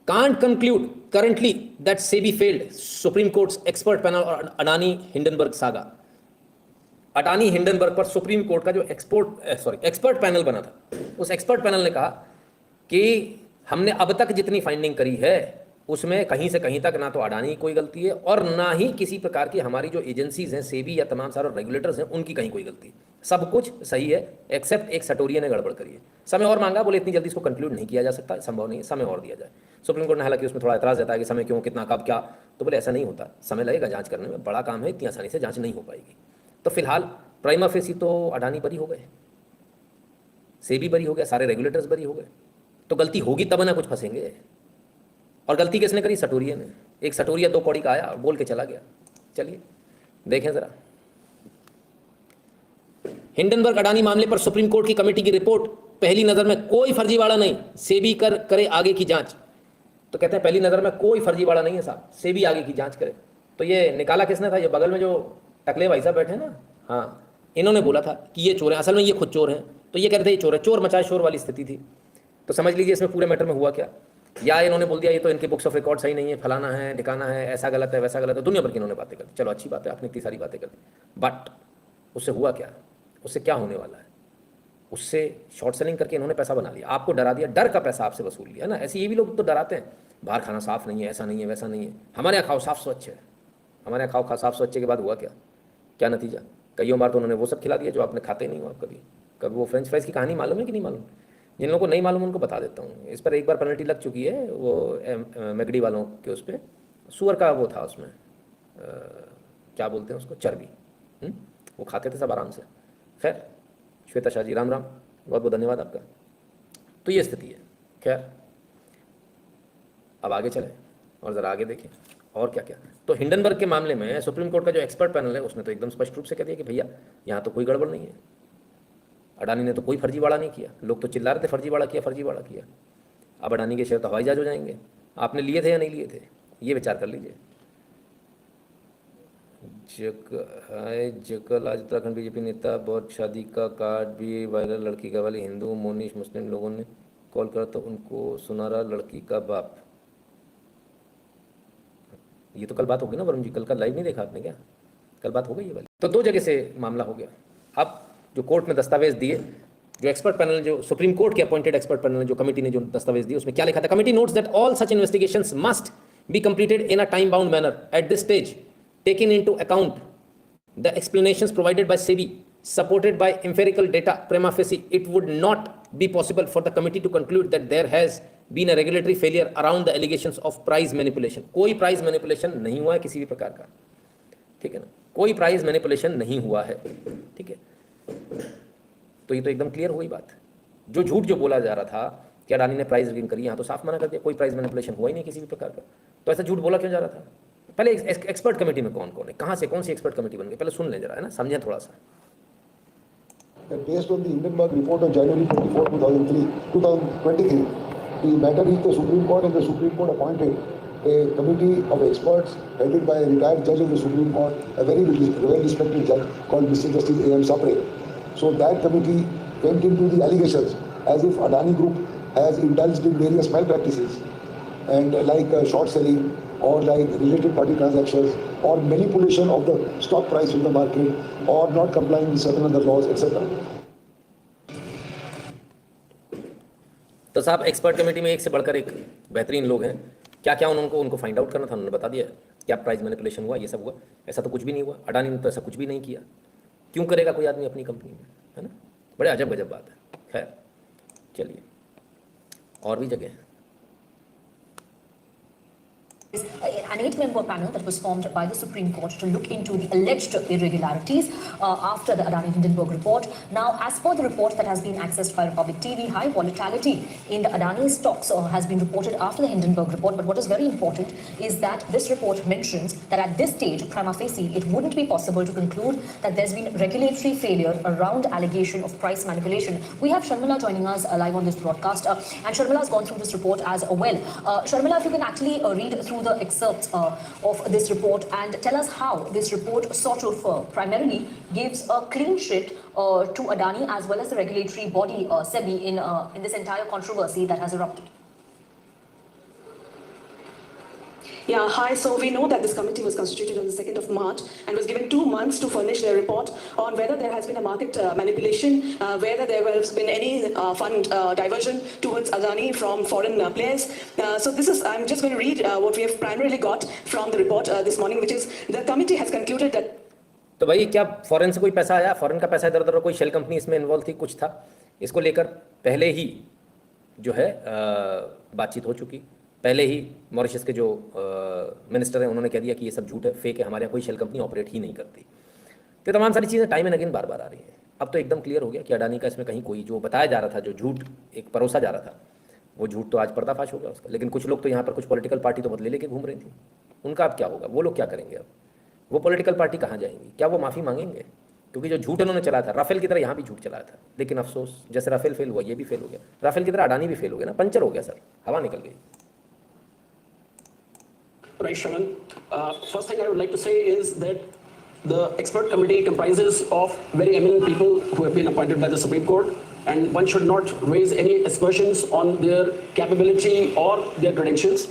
Can't conclude currently that SEBI failed. Supreme Court's expert panel और Adani Hindenburg saga. Adani Hindenburg पर supreme court का जो expert panel बना था, उस एक्सपर्ट पैनल ने कहा कि हमने अब तक जितनी फाइंडिंग करी है उसमें कहीं से कहीं तक ना तो अडानी की कोई गलती है और ना ही किसी प्रकार की हमारी जो एजेंसीज हैं, सेबी या तमाम सारे रेगुलेटर्स हैं, उनकी कहीं कोई गलती है. सब कुछ सही है एक्सेप्ट एक सटोरिया ने गड़बड़ करी है. समय और मांगा, बोले इतनी जल्दी इसको कंक्लूड नहीं किया जा सकता, संभव नहीं है, समय और दिया जाए. सुप्रीम कोर्ट ने हालांकि उसमें थोड़ा एतराज़ रहता है कि समय क्यों, कितना, कब, क्या. तो बोले ऐसा नहीं होता, समय लगेगा जांच करने में, बड़ा काम है, इतनी आसानी से जांच नहीं हो पाएगी. तो फिलहाल प्राइमा फेसी तो अडानी बरी हो गए, सेबी बरी हो गया, सारे रेगुलेटर्स बरी हो गए. तो गलती होगी तब ना कुछ फंसेंगे. और गलती किसने करी? सटोरिया ने. एक सटोरिया 2 कौड़ी का आया और बोल के चला गया. चलिए देखें जरा. हिंडनबर्ग अडानी मामले पर सुप्रीम कोर्ट की कमेटी की रिपोर्ट. पहली नजर में कोई फर्जीवाड़ा नहीं, सेबी करे आगे की जांच. तो कहते हैं पहली नजर में कोई फर्जीवाड़ा नहीं है साहब, सेबी आगे की जांच करे. तो ये निकाला किसने था? ये बगल में जो टकले भाई साहब बैठे ना, हाँ, इन्होंने बोला था कि ये चोर है. असल में ये खुद चोर हैं. तो ये कह रहे थे ये चोर है, चोर मचाए शोर वाली स्थिति थी. तो समझ लीजिए इसमें पूरे मैटर में हुआ क्या. या इन्होंने बोल दिया ये तो इनके बुक्स ऑफ रिकॉर्ड सही नहीं है, फलाना है, ठिकाना है, ऐसा गलत है, वैसा गलत है, दुनिया भर की इन्होंने बातें कर दी. चलो अच्छी बात है, आपने इतनी सारी बातें कर दी, बट उससे हुआ क्या? उससे क्या होने वाला है? उससे शॉर्ट सेलिंग करके इन्होंने पैसा बना लिया, आपको डरा दिया, डर का पैसा आपसे वसूल लिया ना. ऐसे ये भी लोग तो डराते हैं, बाहर खाना साफ नहीं है, ऐसा नहीं है, वैसा नहीं है, हमारे यहाँ खाओ साफ स्वच्छ है. हमारे यहाँ खाओ साफ स्वच्छ के बाद हुआ क्या? क्या नतीजा? कई बार तो उन्होंने वो सब खिला दिया जो आपने खाते नहीं हो आप कभी. कभी वो फ्रेंच फ्राइज की कहानी मालूम है कि नहीं मालूम? जिन लोगों को नहीं मालूम उनको बता देता हूँ. इस पर एक बार पेनल्टी लग चुकी है, वो मैगडी वालों के उस पर सुअर का वो था, उसमें क्या बोलते हैं उसको, चर्बी. वो खाते थे सब आराम से. खैर श्वेता शाह जी, राम राम, बहुत बहुत धन्यवाद आपका. तो ये स्थिति है. खैर अब आगे चलें और ज़रा आगे देखें और क्या क्या. तो हिंडनबर्ग के मामले में सुप्रीम कोर्ट का जो एक्सपर्ट पैनल है उसने तो एकदम स्पष्ट रूप से कह दिया कि भैया यहाँ तो कोई गड़बड़ नहीं है, अडानी ने तो कोई फर्जीवाड़ा नहीं किया. लोग तो चिल्ला रहे थे फर्जीवाड़ा किया, फर्जीवाड़ा किया. अब अडानी के शेयर तो हवाई जहाज हो जाएंगे. आपने लिए थे या नहीं लिए थे, ये विचार कर लीजिए. जकल आज उत्तराखंड बीजेपी नेता बहुत शादी का कार्ड भी वायरल, लड़की का वाले हिंदू मोनिश मुस्लिम लोगों ने कॉल करा तो उनको सुना रहा लड़की का बाप. ये तो कल बात होगी ना वरुण जी, कल का लाइव नहीं देखा आपने क्या? कल बात हो गई ये वाली. तो 2 जगह से मामला हो गया. अब जो कोर्ट में दस्तावेज दिए, जो एक्सपर्ट पैनल, जो सुप्रीम कोर्ट के अपॉइंटेड एक्सपर्ट पैनल, जो कमेटी ने जो दस्तावेज दिए, उसमें क्या लिखा था? Committee notes that all such investigations must be completed in a time bound manner at this stage, taking into account the explanations provided by SEBI supported by empirical data. Prima facie it would not be possible for the committee to conclude that there has been a regulatory failure around the allegations of price manipulation. कोई price manipulation नहीं हुआ है किसी भी प्रकार का, ठीक है ना, कोई प्राइस मैनिपुलेशन नहीं हुआ है, ठीक है. तो ये तो एकदम क्लियर हुई बात. जो झूठ जो बोला जा रहा था कि अडानी ने प्राइस रिगिंग करी, यहाँ तो साफ मना कर दिया, कोई प्राइस मैनिपुलेशन हुआ ही नहीं किसी भी प्रकार का. तो ऐसा झूठ बोला क्यों जा रहा था? पहले एक्सपर्ट कमेटी में कौन कौन है, कहाँ से कौन सी एक्सपर्ट कमेटी बन गई, पहले सुन लें जरा, है ना, समझें थोड़ा सा. Based on the Hindenburg report of January 24, 2023, the matter reached the Supreme Court and the Supreme Court appointed a committee of experts headed by a retired judge of the Supreme Court, a very well-respected judge called Mr. Justice A.M. Sapre. So that committee went into the allegations as if Adani Group has indulged in various malpractices and like short selling or like related party transactions or manipulation of the stock price in the market or not complying with certain other laws, etc. तो साहब expert committee में एक से बढ़कर एक बेहतरीन लोग हैं. क्या क्या उनको फाइंड आउट करना था, उन्होंने बता दिया. क्या प्राइस मैनिपुलेशन हुआ, ये सब हुआ. ऐसा तो कुछ भी नहीं हुआ, अडानी ने तो ऐसा कुछ भी नहीं किया. क्यों करेगा कोई आदमी अपनी कंपनी में, है ना. बड़े अजब गजब बात है. खैर चलिए और भी जगह. An 8-member panel that was formed by the Supreme Court to look into the alleged irregularities after the Adani Hindenburg report. Now, as per the report that has been accessed by Republic TV, high volatility in the Adani stocks has been reported after the Hindenburg report. But what is very important is that this report mentions that at this stage, prima facie, it wouldn't be possible to conclude that there's been regulatory failure around allegation of price manipulation. We have Sharmila joining us live on this broadcast, and Sharmila has gone through this report as well. Sharmila, if you can actually read through the excerpts of this report and tell us how this report sort of primarily gives a clean sheet to Adani as well as the regulatory body SEBI in this entire controversy that has erupted. Yeah, hi. So we know that this committee was constituted on the 2nd of March and was given 2 months to furnish their report on whether there has been a market manipulation, whether there has been any fund diversion towards Adani from foreign players. So this is, I'm just going to read what we have primarily got from the report this morning, which is the committee has concluded that तो भाई क्या foreign से कोई पैसा आया? Foreign का पैसा इधर उधर, कोई शेल कंपनी इसमें इन्वॉल्व थी, कुछ था? इसको लेकर पहले ही जो है बातचीत हो चुकी। पहले ही मॉरिशस के जो मिनिस्टर हैं उन्होंने कह दिया कि ये सब झूठ है, फेक है, हमारे यहाँ कोई शेल कंपनी ऑपरेट ही नहीं करती। तो तमाम सारी चीज़ें टाइम एंड अगेन बार बार आ रही हैं। अब तो एकदम क्लियर हो गया कि अडानी का इसमें कहीं कोई जो बताया जा रहा था, जो झूठ एक परोसा जा रहा था, वो झूठ तो आज पर्दाफाश हो गया उसका। लेकिन कुछ लोग तो यहाँ पर कुछ पॉलिटिकल पार्टी तो बदले लेके घूम रही थी, उनका अब क्या होगा? वो लोग क्या करेंगे? अब वो पॉलिटिकल पार्टी कहाँ जाएंगी? क्या वो माफ़ी मांगेंगे? क्योंकि जो झूठ उन्होंने चलाया था, राफेल की तरह यहाँ भी झूठ चलाया था। लेकिन अफसोस, जैसे राफेल फेल हुआ, ये भी फेल हो गया। राफेल की तरह अडानी भी फेल हो गया ना, पंचर हो गया सर, हवा निकल गई। Right, Shravan. First thing I would like to say is that the expert committee comprises of very eminent people who have been appointed by the Supreme Court, and one should not raise any aspersions on their capability or their credentials.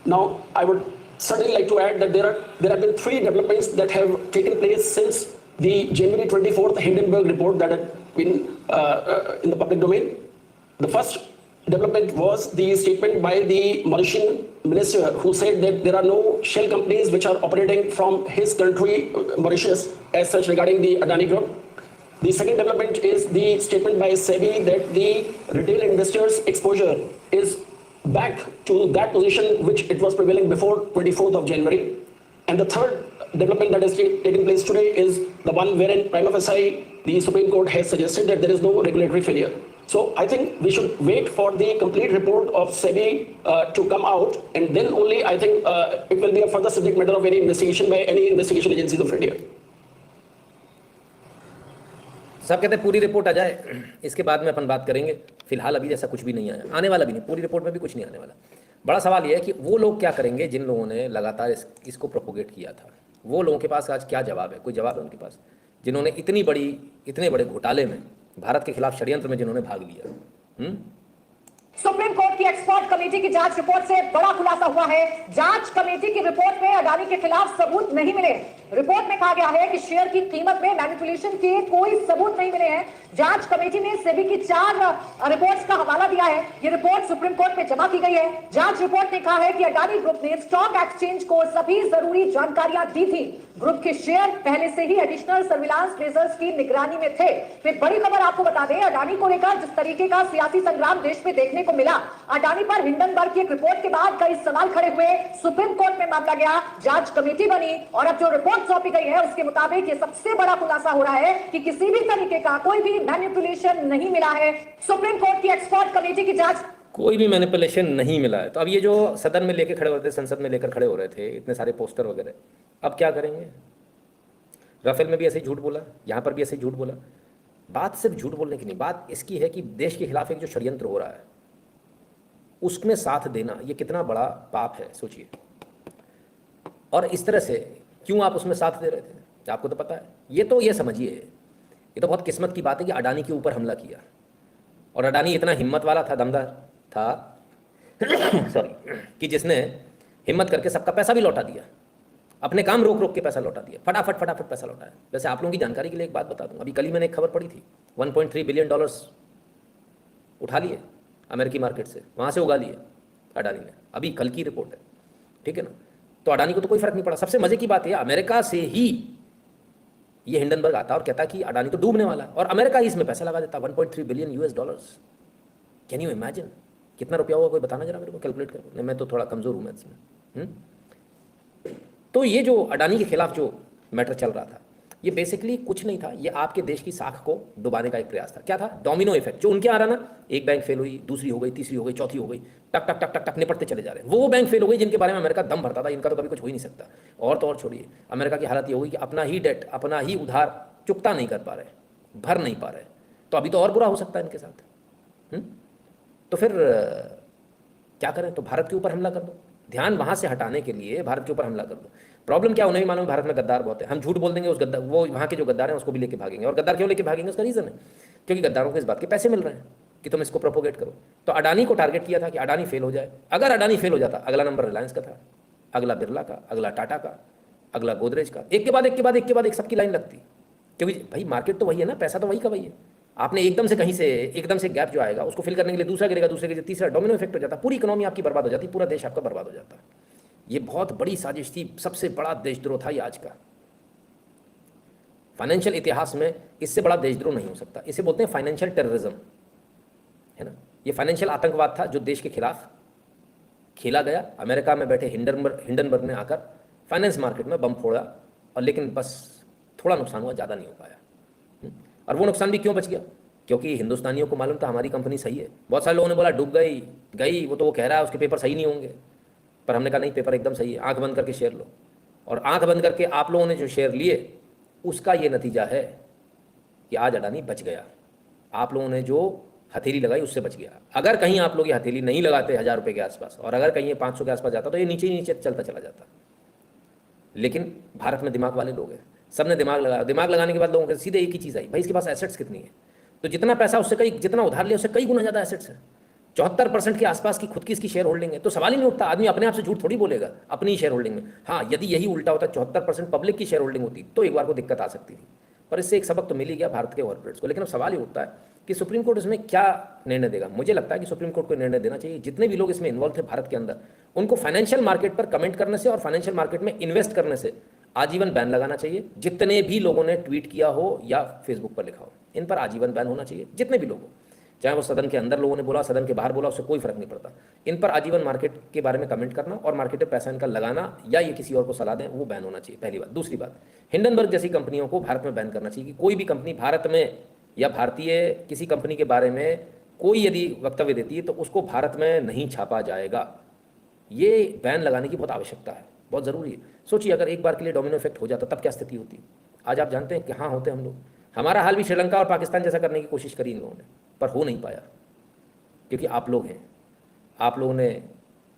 Now, I would certainly like to add that there have been 3 developments that have taken place since the January 24th Hindenburg report that had been in the public domain. The first development was the statement by the Mauritian minister who said that there are no shell companies which are operating from his country, Mauritius, as such regarding the Adani Group. The second development is the statement by SEBI that the retail investors' exposure is back to that position which it was prevailing before 24th of January. And the third development that is taking place today is the one wherein prima facie the Supreme Court has suggested that there is no regulatory failure. So I think we should wait for the complete report of SEBI to come out, and then only I think it will be a further subject matter of any investigation by any investigation agencies of India. सब कहते हैं पूरी report आ जाए, इसके बाद में अपन बात करेंगे। फिलहाल अभी जैसा कुछ भी नहीं आया, आने वाला भी नहीं, पूरी रिपोर्ट में भी कुछ नहीं आने वाला। बड़ा सवाल यह है कि वो लोग क्या करेंगे जिन लोगों ने लगातार इसको प्रोपोगेट किया था। वो लोगों के पास आज क्या जवाब है? कोई जवाब है उनके पास? जिन्होंने इतने बड़े घोटाले में, भारत के खिलाफ षड्यंत्र में जिन्होंने भाग लिया। सुप्रीम कोर्ट की एक्सपर्ट कमेटी की जांच रिपोर्ट से बड़ा खुलासा हुआ है। जांच कमेटी की रिपोर्ट में अडानी के खिलाफ सबूत नहीं मिले। रिपोर्ट में कहा गया है कि शेयर की कीमत में मैनिपुलेशन के कोई सबूत नहीं मिले हैं। जांच कमेटी ने सेबी की 4 रिपोर्ट्स का हवाला दिया है। ये रिपोर्ट सुप्रीम कोर्ट में जमा की गई है। जांच रिपोर्ट ने कहा है कि अडानी ग्रुप ने स्टॉक एक्सचेंज को सभी जरूरी जानकारियां दी थी। ग्रुप के शेयर पहले से ही एडिशनल सर्विलांस मेजर्स की निगरानी में थे। फिर बड़ी खबर आपको बता दें, अडानी को लेकर जिस तरीके का सियासी संग्राम देश में देखने को मिला, अडानी पर हिंडनबर्ग की एक रिपोर्ट के बाद कई सवाल खड़े हुए। सुप्रीम कोर्ट में मामला गया, जांच कमेटी बनी और अब जो रिपोर्ट सौंपी गई है उसके मुताबिक ये सबसे बड़ा खुलासा हो रहा है कि किसी भी तरीके का कोई भी मैनिपुलेशन नहीं मिला है। सुप्रीम कोर्ट की एक्सपर्ट कमेटी की जांच, कोई भी मैनिपुलेशन नहीं मिला है। तो अब ये जो सदन में लेके खड़े होते थे, संसद में लेकर खड़े हो रहे थे, इतने सारे पोस्टर वगैरह, अब क्या करेंगे? राफेल में भी ऐसे ही झूठ बोला, यहाँ पर भी ऐसे ही झूठ बोला। बात सिर्फ झूठ बोलने की नहीं, बात इसकी है कि देश के खिलाफ एक जो षड्यंत्र हो रहा है उसमें साथ देना ये कितना बड़ा पाप है, सोचिए। और इस तरह से क्यों आप उसमें साथ दे रहे थे? आपको तो पता है। ये समझिए, ये तो बहुत किस्मत की बात है कि अडानी के ऊपर हमला किया। और अडानी इतना हिम्मत वाला था, दमदार था सॉरी, कि जिसने हिम्मत करके सबका पैसा भी लौटा दिया, अपने काम रोक रोक के पैसा लौटा दिया, फटाफट पैसा लौटाया। वैसे आप लोगों की जानकारी के लिए एक बात बता दूं, अभी कल ही मैंने एक खबर पढ़ी थी, 1.3 बिलियन डॉलर्स उठा लिए अमेरिकी मार्केट से, वहाँ से उगा लिए अडानी ने। अभी कल की रिपोर्ट है, ठीक है ना। तो अडानी को तो कोई फर्क नहीं पड़ा। सबसे मजे की बात है, अमेरिका से ही ये हिंडनबर्ग आता और कहता कि अडानी तो डूबने वाला है, और अमेरिका ही इसमें पैसा लगा देता, 1.3 billion US dollars. Can you imagine कितना रुपया होगा? कोई बताना जरा मेरे को, कैलकुलेट करो। नहीं, मैं तो थोड़ा कमजोर हूँ मैथ्स में। तो ये जो अडानी के खिलाफ जो मैटर चल रहा था, ये बेसिकली कुछ नहीं था, ये आपके देश की साख को डुबाने का एक प्रयास था। क्या था? Domino effect. जो उनके आ रहा ना, एक बैंक फेल हुई, दूसरी हो गई, तीसरी हो गई, चौथी हो गई, टक टक टक टक टक निपटते चले जा रहे हैं। वो बैंक फेल हो गई जिनके बारे में अमेरिका दम भरता था, इनका तो कभी कुछ हो ही नहीं सकता। और तो और छोड़िए, अमेरिका की हालत ये होगी कि अपना ही डेट, अपना ही उधार चुकता नहीं कर पा रहे, भर नहीं पा रहे। तो अभी तो और बुरा हो सकता है इनके साथ। तो फिर क्या करें? तो भारत के ऊपर हमला कर दो, ध्यान वहां से हटाने के लिए भारत के ऊपर हमला कर दो। प्रॉब्लम क्या, उन्हें भी मालूम है भारत में गद्दार बहुत है। हम झूठ बोल देंगे, उस गद्दार, वो वहाँ के जो गद्दार हैं उसको भी लेके भागेंगे। और गद्दार क्यों लेके भागेंगे? उसका रीज़न है क्योंकि गद्दारों को इस बात के पैसे मिल रहे हैं कि तुम इसको प्रोपोगेट करो। तो अडानी को टारगेट किया था कि अडानी फेल हो जाए। अगर अडानी फेल हो जाता, अगला नंबर रिलायंस का था। अगला बिरला का, अगला टाटा का, अगला गोदरेज का, एक के बाद एक के बाद एक के बाद एक सबकी लाइन लगती। क्योंकि भाई मार्केट तो वही है ना, पैसा तो वही का वही है। आपने एकदम से कहीं से एकदम से गैप जो आएगा उसको फिल करने के लिए दूसरा गिरेगा, दूसरे के तीसरा, डोमिनो इफेक्ट हो जाता है, पूरी इकोनॉमी आपकी बर्बाद हो जाती है, पूरा देश आपका बर्बाद हो जाता है। ये बहुत बड़ी साजिश थी, सबसे बड़ा देशद्रोह था ये आज का। फाइनेंशियल इतिहास में इससे बड़ा देशद्रोह नहीं हो सकता। इसे बोलते हैं फाइनेंशियल टेररिज्म, है ना। ये फाइनेंशियल आतंकवाद था जो देश के खिलाफ खेला गया। अमेरिका में बैठे हिंडनबर्ग ने आकर फाइनेंस मार्केट में बम फोड़ा, और लेकिन बस थोड़ा नुकसान हुआ, ज़्यादा नहीं हो पाया। और वो नुकसान भी क्यों बच गया? क्योंकि हिंदुस्तानियों को मालूम था हमारी कंपनी सही है। बहुत सारे लोगों ने बोला डूब गई, वो तो वो कह रहा है उसके पेपर सही नहीं होंगे, पर हमने कहा नहीं, पेपर एकदम सही है, आंख बंद करके शेयर लो। और आंख बंद करके आप लोगों ने जो शेयर लिए उसका ये नतीजा है कि आज अडानी बच गया। आप लोगों ने जो हथेली लगाई उससे बच गया। अगर कहीं आप लोग ये हथेली नहीं लगाते 1000 रुपये के आसपास, और अगर कहीं ये 500 के आसपास जाता तो ये नीचे ही नीचे चलता चला जाता। लेकिन भारत में दिमाग वाले लोग हैं, सबने दिमाग लगाया। दिमाग लगाने के बाद लोगों के सीधे एक ही चीज़ आई, भाई इसके पास एसेट्स कितनी है, तो जितना पैसा उससे कई, जितना उधार लिया उससे कई गुना ज़्यादा एसेट्स है। 74% के आसपास की खुद की इसकी शेयर होल्डिंग है। तो सवाल ही नहीं उठता, आदमी अपने आप से झूठ थोड़ी बोलेगा अपनी शेयर होल्डिंग में। हाँ, यदि यही उल्टा होता, 74% पब्लिक की शेयर होल्डिंग होती, तो एक बार को दिक्कत आ सकती थी। पर इससे एक सबक तो मिल ही गया भारत के कॉर्पोरेट्स को। लेकिन अब सवाल ही उठता है कि सुप्रीम कोर्ट इसमें क्या निर्णय देगा। मुझे लगता है कि सुप्रीम कोर्ट को निर्णय देना चाहिए, जितने भी लोग इसमें इन्वॉल्व थे भारत के अंदर, उनको फाइनेंशियल मार्केट पर कमेंट करने से और फाइनेंशियल मार्केट में इन्वेस्ट करने से आजीवन बैन लगाना चाहिए। जितने भी लोगों ने ट्वीट किया हो या फेसबुक पर लिखा हो, इन पर आजीवन बैन होना चाहिए। जितने भी लोग हो, चाहे वो सदन के अंदर लोगों ने बोला, सदन के बाहर बोला, उससे कोई फर्क नहीं पड़ता। इन पर आजीवन मार्केट के बारे में कमेंट करना और मार्केट में पैसा इनका लगाना या ये किसी और को सलाह दें, वो बैन होना चाहिए, पहली बात। दूसरी बात, हिंडनबर्ग जैसी कंपनियों को भारत में बैन करना चाहिए कि कोई भी कंपनी भारत में या भारतीय किसी कंपनी के बारे में कोई यदि वक्तव्य देती है तो उसको भारत में नहीं छापा जाएगा। ये बैन लगाने की बहुत आवश्यकता है, बहुत ज़रूरी है। सोचिए अगर एक बार के लिए डोमिनो इफेक्ट हो जाता तब क्या स्थिति होती। आज आप जानते हैं कि हाँ होते हम लोग। हमारा हाल भी श्रीलंका और पाकिस्तान जैसा करने की कोशिश करी इन लोगों ने, पर हो नहीं पाया, क्योंकि आप लोग हैं। आप लोगों ने,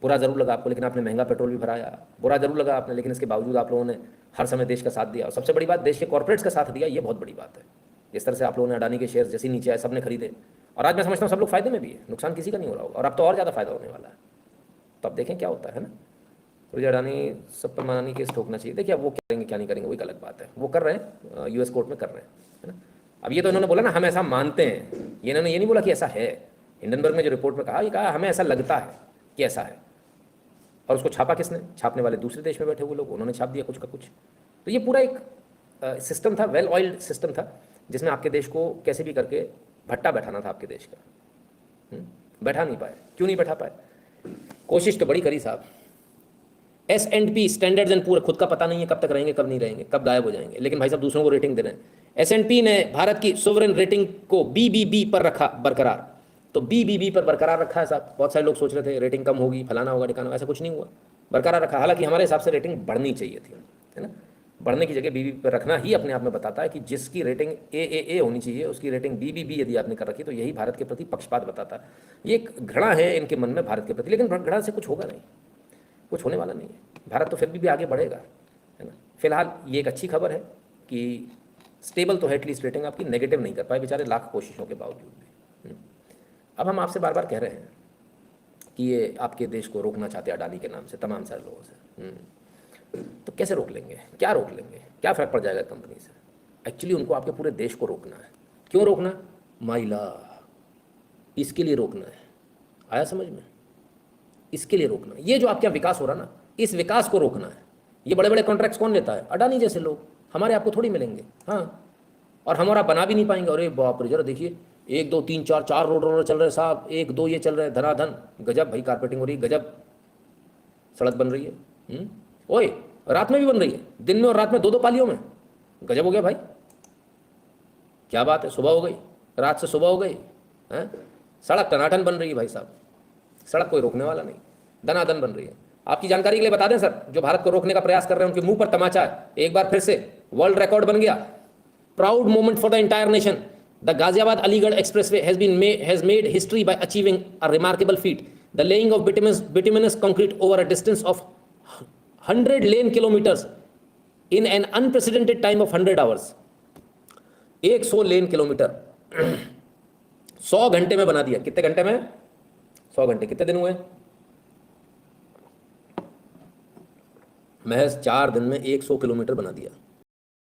बुरा ज़रूर लगा आपको, लेकिन आपने महंगा पेट्रोल भी भराया, बुरा ज़रूर लगा आपने, लेकिन इसके बावजूद आप लोगों ने हर समय देश का साथ दिया। और सबसे बड़ी बात, देश के कॉर्पोरेट्स का साथ दिया, ये बहुत बड़ी बात है। जिस तरह से आप लोगों ने अडानी के शेयर जैसे नीचे आए सबने खरीदे, और आज मैं समझता हूँ सब लोग फायदे में भी है, नुकसान किसी का नहीं हो रहा होगा। और अब तो और ज़्यादा फायदा होने वाला है। तो अब देखें क्या होता है ना। तो अडानी सब पर मानहानि केस ठोकना चाहिए। देखिए अब वो क्या करेंगे क्या नहीं करेंगे वो एक अलग बात है, वो कर रहे हैं, यूएस कोर्ट में कर रहे हैं, है ना। अब ये तो इन्होंने बोला ना हम ऐसा मानते हैं, ये इन्होंने ये नहीं बोला कि ऐसा है। हिंडनबर्ग ने जो रिपोर्ट में कहा, ये कहा हमें ऐसा लगता है कि ऐसा है। और उसको छापा किसने? छापने वाले दूसरे देश में बैठे हुए लोग, उन्होंने छाप दिया कुछ का कुछ। तो ये पूरा एक सिस्टम था, वेल ऑयल्ड सिस्टम था, जिसमें आपके देश को कैसे भी करके भट्टा बैठाना था आपके देश का। बैठा नहीं पाए। क्यों नहीं बैठा पाए? कोशिश तो बड़ी करी साहब। S&P स्टैंडर्ड्स एंड पुअर, खुद का पता नहीं है कब तक रहेंगे कब नहीं रहेंगे, कब गायब हो जाएंगे, लेकिन भाई साहब दूसरों को रेटिंग दे रहे हैं। S&P ने भारत की सोवरेन रेटिंग को BBB पर रखा बरकरार। तो BBB पर बरकरार रखा है साहब। बहुत सारे लोग सोच रहे थे रेटिंग कम होगी, फलाना होगा, ठिकाना, ऐसा कुछ नहीं हुआ, बरकरार रखा। हालांकि हमारे हिसाब से रेटिंग बढ़नी चाहिए थी, है ना। बढ़ने की जगह BBB पर रखना ही अपने आप में बताता है कि जिसकी रेटिंग AAA होनी चाहिए उसकी रेटिंग BBB यदि आपने कर रखी तो यही भारत के प्रति पक्षपात बताता है। ये एक घृणा है इनके मन में भारत के प्रति, लेकिन घृणा से कुछ होगा नहीं, कुछ होने वाला नहीं है। भारत तो फिर भी आगे बढ़ेगा, है ना। फिलहाल ये एक अच्छी खबर है कि स्टेबल तो है एटलीस्ट रेटिंग आपकी, नेगेटिव नहीं कर पाए बेचारे लाख कोशिशों के बावजूद भी। अब हम आपसे बार बार कह रहे हैं कि ये आपके देश को रोकना चाहते हैं अडानी के नाम से, तमाम सारे लोगों से। तो कैसे रोक लेंगे? क्या रोक लेंगे? क्या फ़र्क पड़ जाएगा कंपनी से? एक्चुअली उनको आपके पूरे देश को रोकना है। क्यों रोकना? माइला, इसके लिए रोकना है। आया समझ में? इसके लिए रोकना है। ये जो आपके यहाँ विकास हो रहा ना, इस विकास को रोकना है। ये बड़े बड़े कॉन्ट्रैक्ट्स कौन लेता है? अडानी जैसे लोग। हमारे आपको थोड़ी मिलेंगे, हाँ। और हमारा बना भी नहीं पाएंगे। अरे बाप रे, जरा देखिए 1 2 3 4 4 रोड रोलर चल रहे साहब, 1 2 ये चल रहे हैं धनाधन, गजब भाई, कारपेटिंग हो रही है, गजब सड़क बन रही है। ओए रात में भी बन रही है, दिन में और रात में 2 2 पालियों में, गजब हो गया भाई, क्या बात है। सुबह हो गई, रात से सुबह हो गई, हैं। सड़क टनाटन बन रही है भाई साहब, सड़क कोई रोकने वाला नहीं, दनादन बन रही है। आपकी जानकारी के लिए बता दें सर, जो भारत को रोकने का प्रयास कर रहे हैं उनके मुंह पर तमाचा है। एक बार फिर से वर्ल्ड रिकॉर्ड बन गया, proud moment for the entire nation. The Ghaziabad Aligarh expressway has made history by achieving a remarkable feat, the laying of bituminous concrete over a distance of 100 lane kilometers in an unprecedented time of 100 hours। 100 lane kilometre 100 घंटे में बना दिया। कितने घंटे में? 100 घंटे। कितने दिन हुए? महज 4 दिन में 100 किलोमीटर बना दिया।